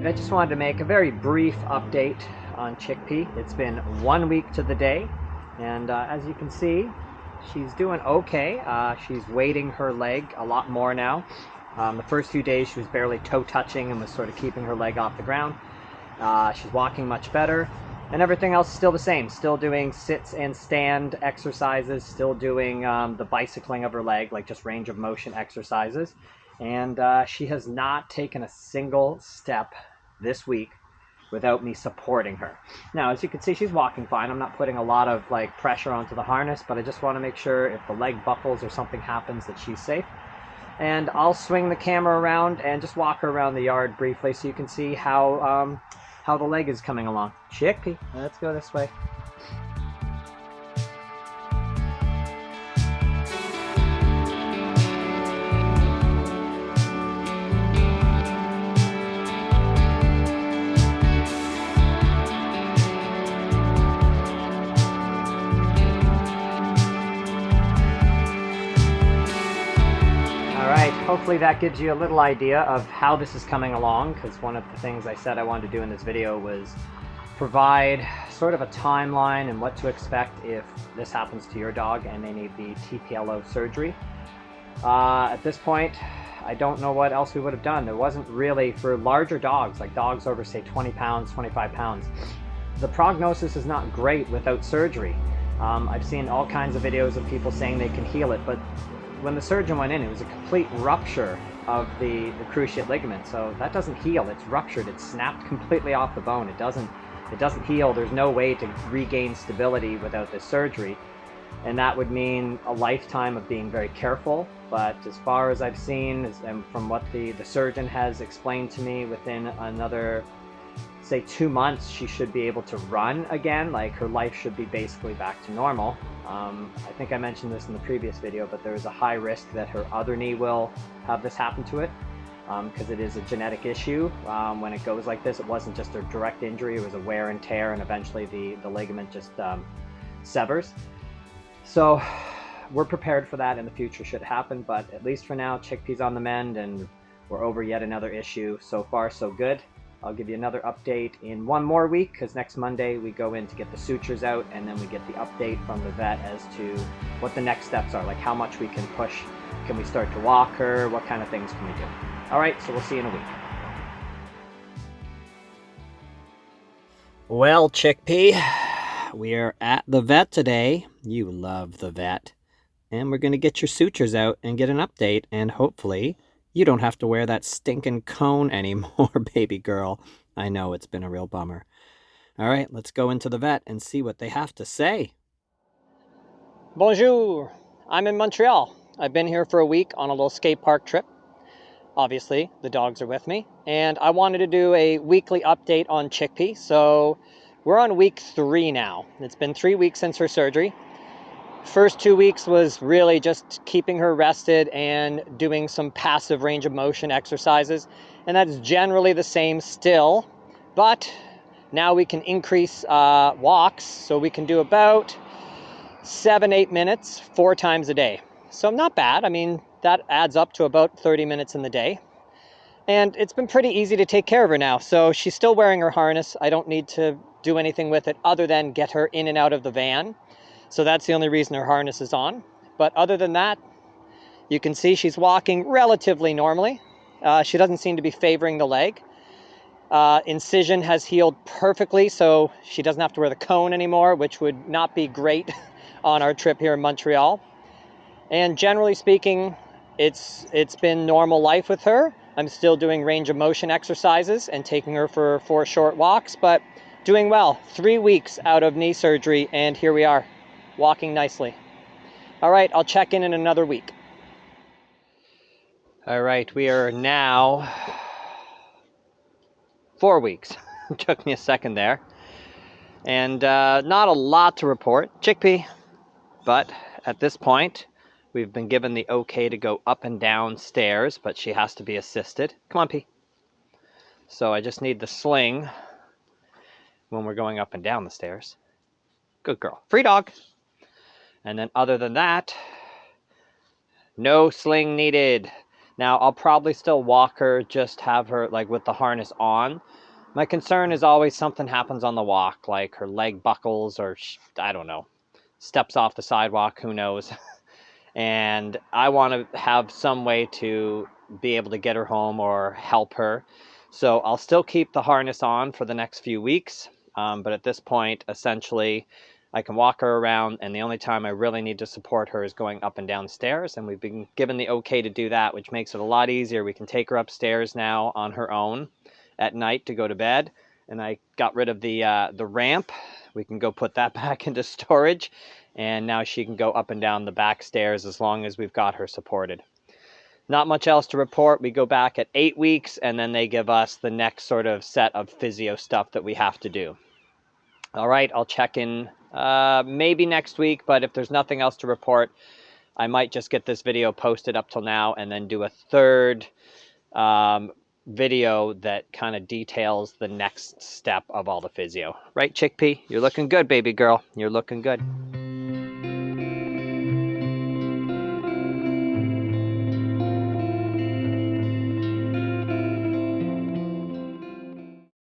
I just wanted to make a very brief update on Chickpea. It's been 1 week to the day, and as you can see, she's doing okay. She's weighting her leg a lot more now. The first few days she was barely toe touching and was sort of keeping her leg off the ground. She's walking much better, and everything else is still the same. Still doing sits and stand exercises, still doing the bicycling of her leg, like just range of motion exercises. And she has not taken a single step this week without me supporting her. Now, as you can see, she's walking fine. I'm not putting a lot of pressure onto the harness, but I just want to make sure if the leg buckles or something happens that she's safe. And I'll swing the camera around and just walk her around the yard briefly so you can see how the leg is coming along. Chickpea, let's go this way. Hopefully that gives you a little idea of how this is coming along, because one of the things I said I wanted to do in this video was provide sort of a timeline and what to expect if this happens to your dog and they need the TPLO surgery. At this point, I don't know what else we would have done. There wasn't really, for larger dogs, like dogs over say 20 pounds, 25 pounds, the prognosis is not great without surgery. I've seen all kinds of videos of people saying they can heal it, but when the surgeon went in, it was a complete rupture of the cruciate ligament. So that doesn't heal, it's ruptured, it's snapped completely off the bone. It doesn't heal. There's no way to regain stability without this surgery. And that would mean a lifetime of being very careful. But as far as I've seen, and from what the surgeon has explained to me, within another, say 2 months, she should be able to run again. Like, her life should be basically back to normal. I think I mentioned this in the previous video, but there is a high risk that her other knee will have this happen to it, because it is a genetic issue. When it goes like this, it wasn't just a direct injury, it was a wear and tear, and eventually the ligament just severs. So we're prepared for that in the future should it happen, but at least for now, Chickpea's on the mend, and we're over yet another issue. So far, so good. I'll give you another update in 1 more week, because next Monday we go in to get the sutures out, and then we get the update from the vet as to what the next steps are, like how much we can push. Can we start to walk her? What kind of things can we do? All right, so we'll see you in a week. Well, Chickpea, we are at the vet today. You love the vet. And we're going to get your sutures out and get an update, and hopefully you don't have to wear that stinking cone anymore, baby girl. I know, it's been a real bummer. All right, let's go into the vet and see what they have to say. Bonjour. I'm in Montreal. I've been here for a week on a little skate park trip. Obviously, the dogs are with me. And I wanted to do a weekly update on Chickpea. So we're on week 3 now. It's been 3 weeks since her surgery. First 2 weeks was really just keeping her rested and doing some passive range of motion exercises. And that's generally the same still, but now we can increase walks. So we can do about 7-8 minutes 4 times a day. So not bad. I mean, that adds up to about 30 minutes in the day. And it's been pretty easy to take care of her now. So she's still wearing her harness. I don't need to do anything with it other than get her in and out of the van. So that's the only reason her harness is on. But other than that, you can see she's walking relatively normally. She doesn't seem to be favoring the leg. Incision has healed perfectly, so she doesn't have to wear the cone anymore, which would not be great on our trip here in Montreal. And generally speaking, it's been normal life with her. I'm still doing range of motion exercises and taking her for 4 short walks, but doing well. 3 weeks out of knee surgery, and here we are, walking nicely. All right, I'll check in another week. All right, we are now 4 weeks. It took me a second there. And not a lot to report. Chickpea. But at this point, we've been given the okay to go up and down stairs, but she has to be assisted. Come on, Pea. So I just need the sling when we're going up and down the stairs. Good girl. Free dog. And then other than that, no sling needed. Now, I'll probably still walk her, just have her like with the harness on. My concern is always something happens on the walk, like her leg buckles or I don't know, steps off the sidewalk, who knows. And I want to have some way to be able to get her home or help her. So I'll still keep the harness on for the next few weeks. But at this point, essentially, I can walk her around, and the only time I really need to support her is going up and down stairs. And we've been given the okay to do that, which makes it a lot easier. We can take her upstairs now on her own at night to go to bed. And I got rid of the ramp. We can go put that back into storage. And now she can go up and down the back stairs as long as we've got her supported. Not much else to report. We go back at 8 weeks, and then they give us the next sort of set of physio stuff that we have to do. All right, I'll check in maybe next week, but if there's nothing else to report, I might just get this video posted up till now and then do a third video that kind of details the next step of all the physio. Right, Chickpea? You're looking good, baby girl. You're looking good.